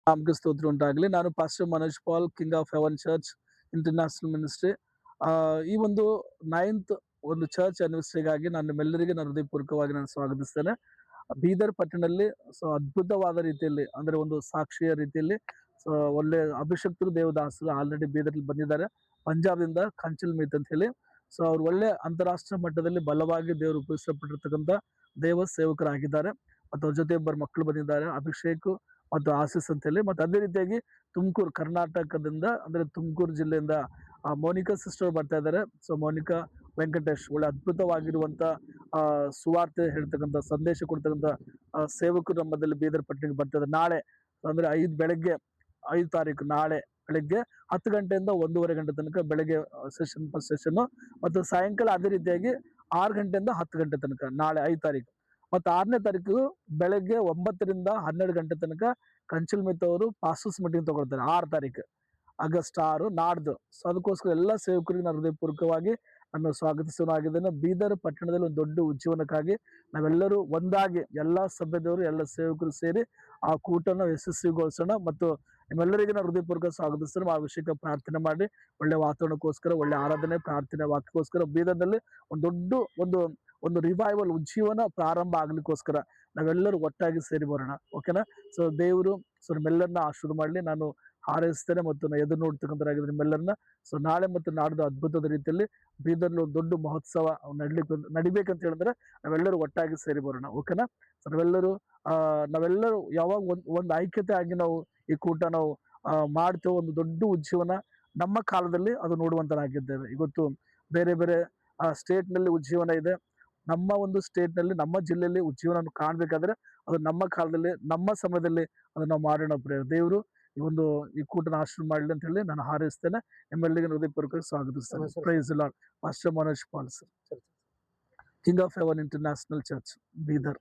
ನಾಮಕ್ಕೆ ಸ್ತೋತ್ರ ಉಂಟಾಗಲಿ. ನಾನು pastor Manoj Paul, King of Heaven Church International Ministry. ಈ ಒಂದು 9th ಒಂದು ಚರ್ಚ್ ಆನಿವರ್ಸರಿಗಾಗಿ ನಾನು ನಿಮ್ಮೆಲ್ಲರಿಗೆ ನಾನು ಹೃದಯಪೂರ್ವಕವಾಗಿ ನಾನು ಸ್ವಾಗತಿಸ್ತೇನೆ. ಬೀದರ್ ಪಟ್ಟಣದಲ್ಲಿ ಅದ್ಭುತವಾದ ರೀತಿಯಲ್ಲಿ ಅಂದ್ರೆ ಒಂದು ಸಾಕ್ಷಿಯ ರೀತಿಯಲ್ಲಿ ಒಳ್ಳೆ ಅಭಿಷಕ್ತರು ದೇವದಾಸರು ಆಲ್ರೆಡಿ ಬೀದರ್ಲಿ ಬಂದಿದ್ದಾರೆ. ಪಂಜಾಬ್ದಿಂದ ಕಂಚಲ್ ಮೀತ್ ಅಂತ ಹೇಳಿ. ಅವ್ರು ಒಳ್ಳೆ ಅಂತಾರಾಷ್ಟ್ರೀಯ ಮಟ್ಟದಲ್ಲಿ ಬಲವಾಗಿ ದೇವರು ಉಪಯೋಗಿಸಲ್ಪಟ್ಟಿರ್ತಕ್ಕಂಥ ದೇವ ಸೇವಕರಾಗಿದ್ದಾರೆ. ಮತ್ತು ಅವ್ರ ಜೊತೆ ಒಬ್ಬರು ಮಕ್ಕಳು ಬಂದಿದ್ದಾರೆ, ಅಭಿಷೇಕ್ ಮತ್ತು ಆಶೀಸ್ ಅಂತ ಹೇಳಿ. ಮತ್ತು ಅದೇ ರೀತಿಯಾಗಿ ತುಮಕೂರು ಕರ್ನಾಟಕದಿಂದ ಅಂದ್ರೆ ತುಮಕೂರು ಜಿಲ್ಲೆಯಿಂದ ಮೋನಿಕಾ ಸಿಸ್ಟರ್ ಬರ್ತಾ ಇದ್ದಾರೆ. ಮೋನಿಕಾ ವೆಂಕಟೇಶ್ ಒಳ್ಳೆ ಅದ್ಭುತವಾಗಿರುವಂತ ಸುವಾರ್ತೆ ಹೇಳ್ತಕ್ಕಂಥ ಸಂದೇಶ ಕೊಡ್ತಕ್ಕಂಥ ಸೇವಕರು ನಮ್ಮದಲ್ಲಿ ಬೀದರ್ ಪಟ್ಟಣಕ್ಕೆ ಬರ್ತಾರೆ. ನಾಳೆ ಅಂದ್ರೆ ಬೆಳಗ್ಗೆ 5 ತಾರೀಕು ನಾಳೆ ಬೆಳಗ್ಗೆ 10 ಗಂಟೆಯಿಂದ 1:30 ಗಂಟೆ ತನಕ ಬೆಳಗ್ಗೆ ಫಸ್ಟ್ ಸೆಷನ್, ಮತ್ತು ಸಾಯಂಕಾಲ ಅದೇ ರೀತಿಯಾಗಿ 6 ಗಂಟೆಯಿಂದ 10 ಗಂಟೆ ತನಕ ನಾಳೆ 5 ತಾರೀಕು. ಮತ್ತು 6ನೇ ತಾರೀಕು ಬೆಳಗ್ಗೆ 9 ರಿಂದ 12 ಗಂಟೆ ತನಕ ಕಂಚಲ್ ಮಿತ್ ಅವರು ಪಾಸ್ಟರ್ಸ್ ಮೀಟಿಂಗ್ ತಗೊಳ್ತಾರೆ. 6 ತಾರೀಕು ಆಗಸ್ಟ್ 6 ನಾಡ್ದು. ಅದಕ್ಕೋಸ್ಕರ ಎಲ್ಲ ಸೇವಕರಿಗೆ ನಾನು ಹೃದಯಪೂರ್ವಕವಾಗಿ ನಾನು ಸ್ವಾಗತಿಸೋನಾಗಿದ್ದೇನೆ. ಬೀದರ್ ಪಟ್ಟಣದಲ್ಲಿ ಒಂದು ದೊಡ್ಡ ಉಜ್ಜೀವನಕ್ಕಾಗಿ ನಾವೆಲ್ಲರೂ ಒಂದಾಗಿ ಎಲ್ಲ ಸಭ್ಯದವರು ಎಲ್ಲ ಸೇವಕರು ಸೇರಿ ಆ ಕೂಟನ ಯಶಸ್ವಿಗೊಳಿಸೋಣ. ಮತ್ತು ನಿಮ್ಮೆಲ್ಲರಿಗೆ ನಾನು ಹೃದಯಪೂರ್ವಕ ಸ್ವಾಗತಿಸ್ತೇನೆ. ಆ ವಿಷಯಕ್ಕೆ ಪ್ರಾರ್ಥನೆ ಮಾಡಿ ಒಳ್ಳೆ ವಾತಾವರಣಕ್ಕೋಸ್ಕರ, ಒಳ್ಳೆ ಆರಾಧನೆ, ಪ್ರಾರ್ಥನೆ, ವಾಕ್ಯಕ್ಕೋಸ್ಕರ ಬೀದರ್ನಲ್ಲಿ ಒಂದು ದೊಡ್ಡ ಒಂದು ರಿವೈವಲ್ ಉಜ್ಜೀವನ ಪ್ರಾರಂಭ ಆಗ್ಲಿಕ್ಕೋಸ್ಕರ ನಾವೆಲ್ಲರೂ ಒಟ್ಟಾಗಿ ಸೇರಿ ಬರೋಣ. ಓಕೆನಾ? ದೇವರು ನಿಮ್ಮೆಲ್ಲರನ್ನ ಆಶೀರ್ವಾದ ಮಾಡಲಿ. ನಾನು ಹಾರೈಸ್ತೇನೆ ಮತ್ತು ಎದುರು ನೋಡ್ತಕ್ಕಂಥರಾಗಿದ್ರೆ ನಿಮ್ಮೆಲ್ಲರನ್ನ. ನಾಳೆ ಮತ್ತು ನಾಡ್ದು ಅದ್ಭುತದ ರೀತಿಯಲ್ಲಿ ಬೀದರ್ಲಿ ಒಂದು ದೊಡ್ಡ ಮಹೋತ್ಸವ ನಡಿಬೇಕಂತ ಹೇಳಿದ್ರೆ ನಾವೆಲ್ಲರೂ ಒಟ್ಟಾಗಿ ಸೇರಿ ಬರೋಣ. ಓಕೆನಾ? ನಾವೆಲ್ಲರೂ ಯಾವಾಗ ಒಂದು ಐಕ್ಯತೆ ಆಗಿ ನಾವು ಈ ಕೂಟ ನಾವು ಮಾಡ್ತೇವೆ, ಒಂದು ದೊಡ್ಡ ಉಜ್ಜೀವನ ನಮ್ಮ ಕಾಲದಲ್ಲಿ ಅದು ನೋಡುವಂತರಾಗಿದ್ದೇವೆ. ಇವತ್ತು ಬೇರೆ ಬೇರೆ ಸ್ಟೇಟ್ನಲ್ಲಿ ಉಜ್ಜೀವನ ಇದೆ. ನಮ್ಮ ಒಂದು ಸ್ಟೇಟ್ನಲ್ಲಿ, ನಮ್ಮ ಜಿಲ್ಲೆಯಲ್ಲಿ ಉಜ್ಜೀವನ ಕಾಣಬೇಕಾದ್ರೆ ಅದು ನಮ್ಮ ಕಾಲದಲ್ಲಿ, ನಮ್ಮ ಸಮಯದಲ್ಲಿ ಅದು ನಾವು ಮಾಡೋಣ. ದೇವರು ಈ ಕೂಟನ ಆಶೀರ್ವಾದ ಮಾಡಲಿ ಅಂತ ಹೇಳಿ ನಾನು ಹಾರೈಸ್ತೇನೆ. ನಿಮ್ಮೆಲ್ಲರಿಗೆ ಹೃದಯಪೂರ್ವಕ ಸ್ವಾಗತಿಸ್ತೇನೆ. Praise the Lord. Pastor Manoj Paul sir, king of heaven international church, Bidar.